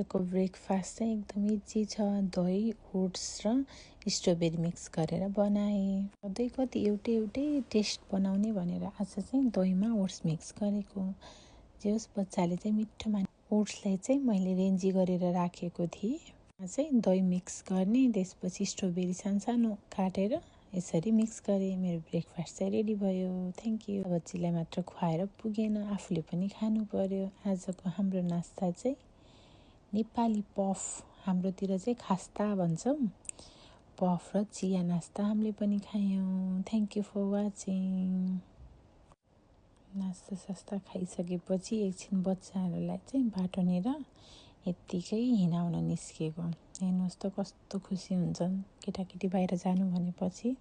को ब्रेकफास्ट चाहिँ एकदम इजी छ। दही, ओट्स र स्ट्रबेरी मिक्स गरेर बनाएँ। सधैँ कति एउटै टेस्ट बनाउने भनेर आज चाहिँ दहीमा ओट्स मिक्स गरेको। जे होस् बच्चाले चाहिँ मिठो माने। ओट्सलाई चाहिँ मैले रेन्जी गरेर राखेको थिएँ। चाहिँ दही मिक्स गर्ने, त्यसपछि स्ट्रबेरी सानो काटेर यसरी मिक्स गरेँ। मेरो ब्रेकफास्ट चाहिँ रेडी भयो। Thank you. बच्चीलाई मात्र खुवाएर पुगेन, आफूले पनि खानु पर्यो। आजको हाम्रो नास्ता चाहिँ नेपाली पफ, हाम्रोतिर चाहिँ खास्ता भन्छौँ। पफ र चिया नास्ता हामीले पनि खायौँ। Thank you for watching. नास्ता सास्ता खाइसकेपछि एकछिन बच्चाहरूलाई चाहिँ बाटोनिर यत्तिकै हिँडाउन निस्केको। हेर्नुहोस् त कस्तो खुसी हुन्छन् केटाकेटी बाहिर जानु भनेपछि।